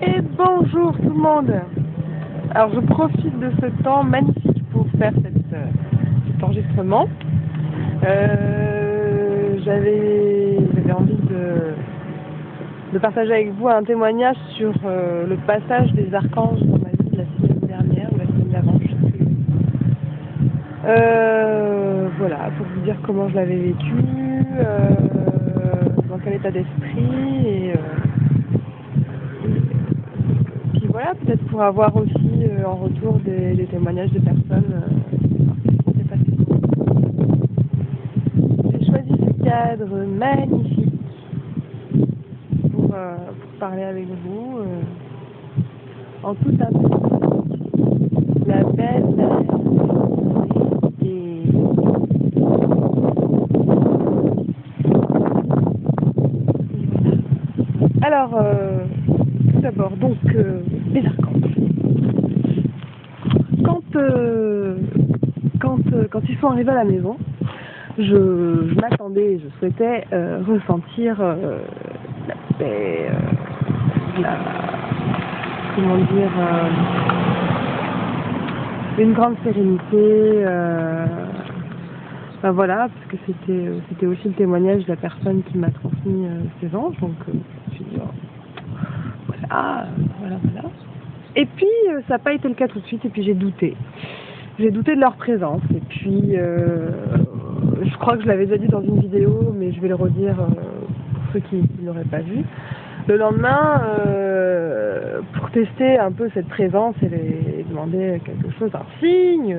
Et bonjour tout le monde. Alors je profite de ce temps magnifique pour faire cet enregistrement. J'avais envie de partager avec vous un témoignage sur le passage des archanges dans ma vie de la semaine dernière ou la semaine d'avant, je sais plus. Voilà, pour vous dire comment je l'avais vécu, dans quel état d'esprit et puis voilà, peut-être pour avoir aussi en retour des témoignages de personnes qui s'est passé pour eux. J'ai choisi ce cadre magnifique pour parler avec vous en toute intimité. La belle mer et alors, tout d'abord, donc, les archanges. Quand ils sont arrivés à la maison, je m'attendais, je souhaitais ressentir la paix, comment dire, une grande sérénité. Ben voilà, parce que c'était aussi le témoignage de la personne qui m'a transmis ces anges, donc je me suis dit, oh, voilà. Et puis ça n'a pas été le cas tout de suite, et puis j'ai douté. J'ai douté de leur présence, et puis je crois que je l'avais déjà dit dans une vidéo, mais je vais le redire pour ceux qui ne l'auraient pas vu. Le lendemain, pour tester un peu cette présence et demander quelque chose, un signe,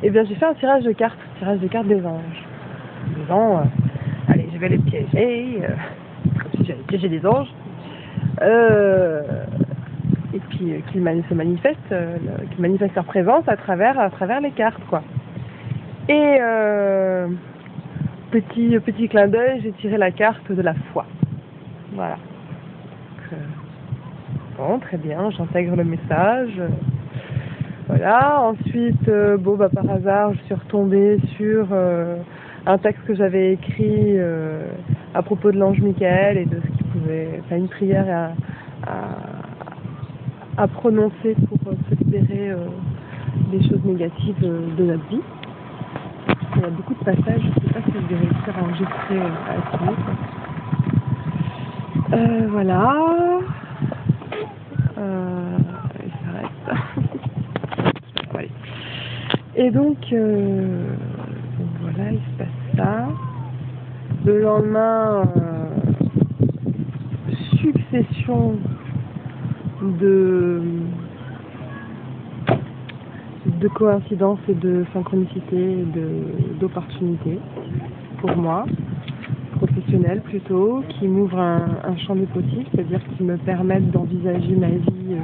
eh bien j'ai fait un tirage de cartes des anges. En disant, allez, je vais les piéger, comme si j'allais piéger des anges. Et puis qu'ils manifestent leur présence à travers les cartes, quoi. Et petit clin d'œil, j'ai tiré la carte de la foi. Voilà. Donc, bon, très bien, j'intègre le message. Voilà. Ensuite, par hasard, je suis retombée sur un texte que j'avais écrit à propos de l'ange Michael et de ce qu'il pouvait, enfin une prière à prononcer pour se libérer des choses négatives de notre vie. Il y a beaucoup de passages, je ne sais pas si je vais réussir à enregistrer à suite. Voilà. Il s'arrête. Bon, allez. Et donc voilà, il se passe ça. Le lendemain, succession de coïncidences et de synchronicité, d'opportunités pour moi, professionnelle plutôt, qui m'ouvrent un champ des possibles, c'est-à-dire qui me permettent d'envisager ma vie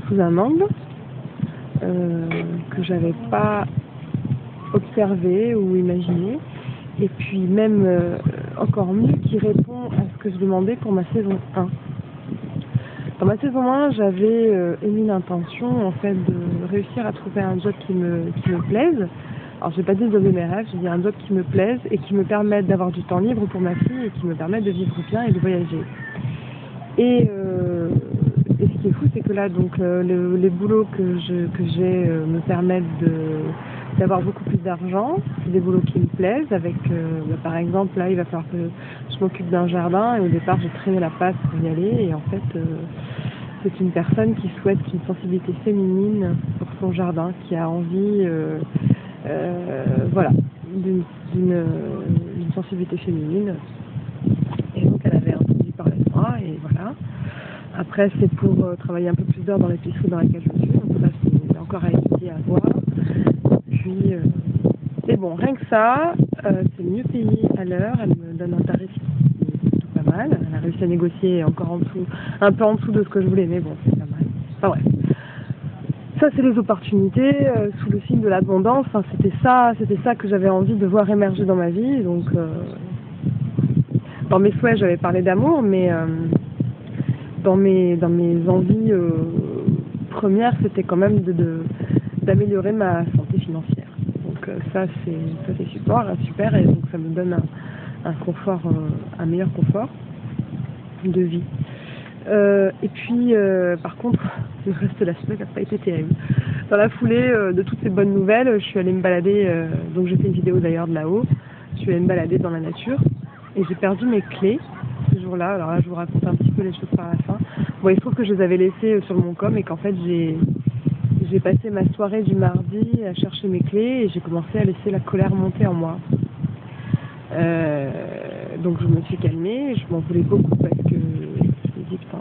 sous un angle que j'avais pas observé ou imaginé, et puis même encore mieux, qui répond à ce que je demandais pour ma saison 1. Dans ma saison 1, j'avais émis l'intention en fait de réussir à trouver un job qui me plaise. Alors je vais pas dire de mes rêves, je vais dire un job qui me plaise et qui me permette d'avoir du temps libre pour ma fille et qui me permette de vivre bien et de voyager. Et ce qui est fou, c'est que là, donc les boulots que j'ai me permettent d'avoir beaucoup plus d'argent. C'est des boulots qui me plaisent. Avec, par exemple, là, il va falloir que je m'occupe d'un jardin. Et au départ, j'ai traîné la patte pour y aller. Et en fait, c'est une personne qui souhaite une sensibilité féminine pour son jardin, qui a envie, d'une sensibilité féminine. Et donc, elle avait entendu parler de moi. Et voilà. Après, c'est pour travailler un peu plus d'heures dans l'épicerie dans laquelle je suis. Donc ça, c'est encore à étudier, à voir. Puis, et bon, rien que ça, c'est mieux payé à l'heure. Elle me donne un tarif qui est plutôt pas mal. Elle a réussi à négocier encore en dessous, un peu en dessous de ce que je voulais, mais bon, c'est pas mal. Enfin bref. Ça, c'est les opportunités sous le signe de l'abondance. Enfin, c'était ça que j'avais envie de voir émerger dans ma vie. Donc, dans mes souhaits, j'avais parlé d'amour, mais dans mes envies premières, c'était quand même d'améliorer ma santé financière. Donc ça c'est super, et donc ça me donne un confort, un meilleur confort de vie. Et puis, par contre, le reste de la semaine n'a pas été terrible. Dans la foulée de toutes ces bonnes nouvelles, je suis allée me balader, donc j'ai fait une vidéo d'ailleurs de là-haut, je suis allée me balader dans la nature et j'ai perdu mes clés ce jour-là. Alors là, je vous raconte un petit peu les choses par la fin. Bon, il se trouve que je les avais laissées sur mon com et qu'en fait, j'ai passé ma soirée du mardi à chercher mes clés et j'ai commencé à laisser la colère monter en moi. Donc je me suis calmée, je m'en voulais beaucoup parce que je me dis putain,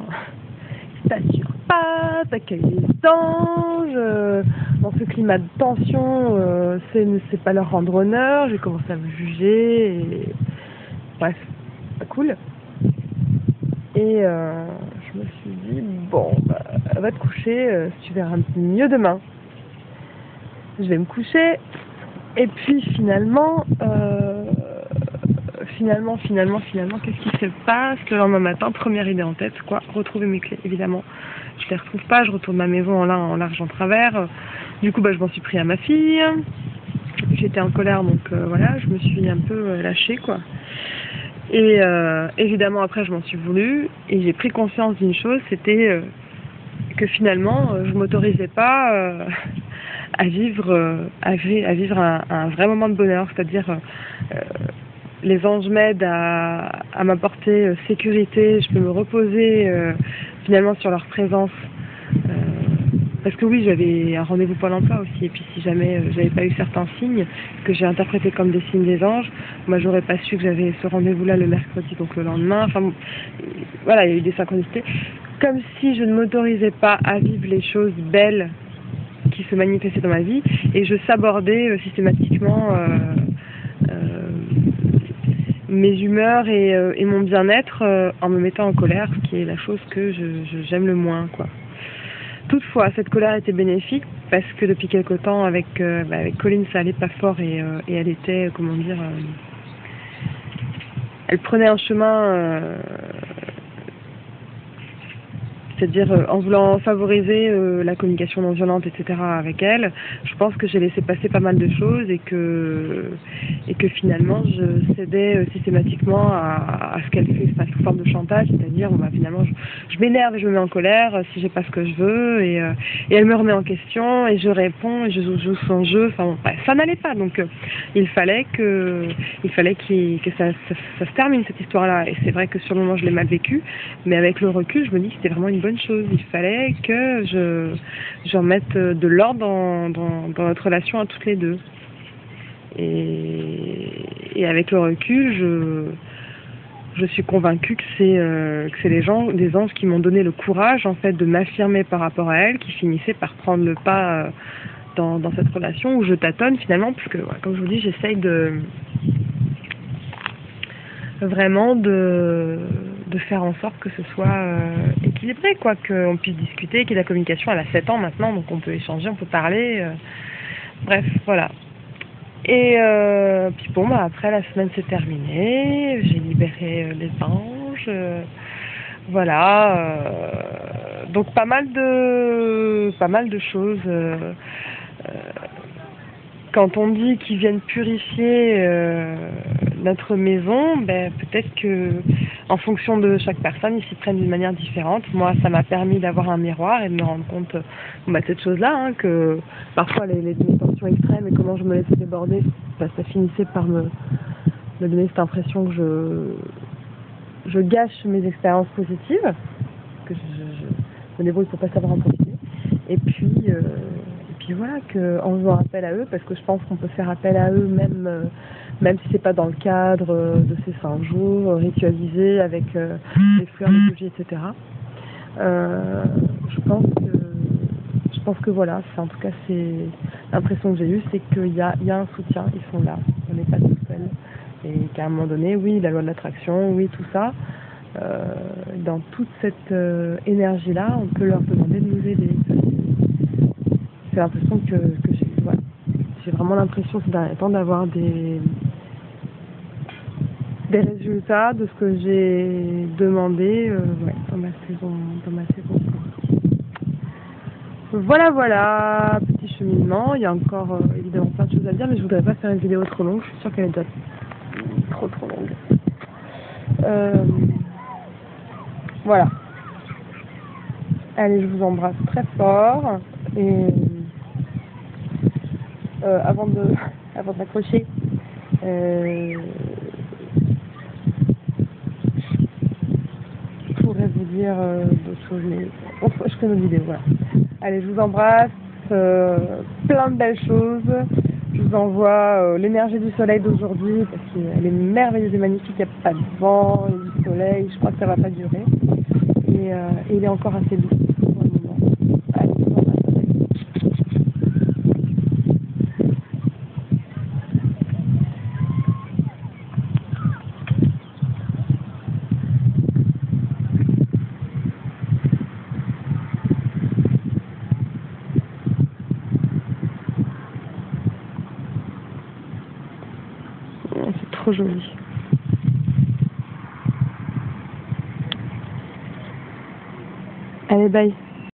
t'assures pas, t'accueilles les anges, dans ce climat de tension, c'est pas leur rendre honneur, j'ai commencé à me juger, et... bref, pas cool. Et je me suis dit, bon, bah, va te coucher, tu verras un peu mieux demain. Je vais me coucher, et puis finalement, qu'est-ce qui se passe le lendemain matin? Première idée en tête, quoi, retrouver mes clés, évidemment. Je les retrouve pas, je retourne ma maison en large, en travers. Du coup, bah, je m'en suis pris à ma fille. J'étais en colère, donc voilà, je me suis un peu lâchée, quoi. Et évidemment, après, je m'en suis voulu et j'ai pris conscience d'une chose, c'était que finalement, je m'autorisais pas à vivre un vrai moment de bonheur, c'est-à-dire les anges m'aident à m'apporter sécurité, je peux me reposer finalement sur leur présence. Parce que oui, j'avais un rendez-vous Pôle emploi aussi, et puis si jamais j'avais pas eu certains signes que j'ai interprétés comme des signes des anges, moi j'aurais pas su que j'avais ce rendez-vous-là le mercredi, donc le lendemain. Enfin, voilà, il y a eu des synchronicités. Comme si je ne m'autorisais pas à vivre les choses belles qui se manifestaient dans ma vie, et je sabordais systématiquement mes humeurs et mon bien-être en me mettant en colère, ce qui est la chose que j'aime le moins, quoi. Toutefois, cette colère était bénéfique parce que depuis quelque temps, avec Colline, ça allait pas fort et elle était, comment dire, elle prenait un chemin, c'est-à-dire en voulant favoriser la communication non violente, etc. avec elle. Je pense que j'ai laissé passer pas mal de choses et que finalement je cédais systématiquement à ce qu'elle fait, sous forme de chantage, c'est-à-dire bon, bah, finalement je m'énerve et je me mets en colère si j'ai pas ce que je veux et elle me remet en question et je réponds et je joue son jeu. Enfin bon, ça n'allait pas, donc il fallait que ça se termine cette histoire-là, et c'est vrai que sur le moment je l'ai mal vécu, mais avec le recul je me dis que c'était vraiment une bonne chose. Il fallait que j'en mette de l'ordre dans notre relation à toutes les deux. Et avec le recul, je suis convaincue que c'est des anges qui m'ont donné le courage en fait de m'affirmer par rapport à elle, qui finissaient par prendre le pas dans cette relation où je tâtonne finalement, puisque ouais, comme je vous dis, j'essaye vraiment de faire en sorte que ce soit équilibré, quoi, qu'on puisse discuter, qu'il y ait la communication. Elle a 7 ans maintenant, donc on peut échanger, on peut parler, bref, voilà. Et puis bon, bah, après la semaine s'est terminée, j'ai libéré les anges, voilà, donc pas mal de choses. Quand on dit qu'ils viennent purifier notre maison, ben, peut-être que en fonction de chaque personne, ils s'y prennent d'une manière différente. Moi, ça m'a permis d'avoir un miroir et de me rendre compte de cette chose-là, hein, que parfois les tensions extrêmes et comment je me laissais déborder, ça finissait par me donner cette impression que je gâche mes expériences positives, que je me débrouille pour pas savoir en profiter. Et puis voilà, qu'en faisant appel à eux, parce que je pense qu'on peut faire appel à eux même si c'est pas dans le cadre de ces 5 jours ritualisés avec les fleurs, les bougies, etc. Je pense que voilà, en tout cas c'est l'impression que j'ai eue, c'est qu'il y a un soutien, ils sont là, on n'est pas tout seul, et qu'à un moment donné, oui, la loi de l'attraction, oui, tout ça, dans toute cette énergie-là, on peut leur demander de nous aider. C'est l'impression que j'ai, voilà. J'ai vraiment l'impression ces derniers temps d'avoir des résultats de ce que j'ai demandé ouais, dans ma saison. Voilà, petit cheminement. Il y a encore évidemment plein de choses à dire, mais je voudrais pas faire une vidéo trop longue. Je suis sûre qu'elle est déjà trop longue. Voilà. Allez, je vous embrasse très fort. Et avant de m'accrocher, je pourrais vous dire d'autres choses, mais je ferai une autre vidéo, voilà. Allez, je vous embrasse, plein de belles choses. Je vous envoie l'énergie du soleil d'aujourd'hui, parce qu'elle est merveilleuse et magnifique, il n'y a pas de vent, il y a du soleil, je crois que ça va pas durer. Et il est encore assez doux pour le moment. Allez, je vous embrasse. C'est trop joli. Allez, bye.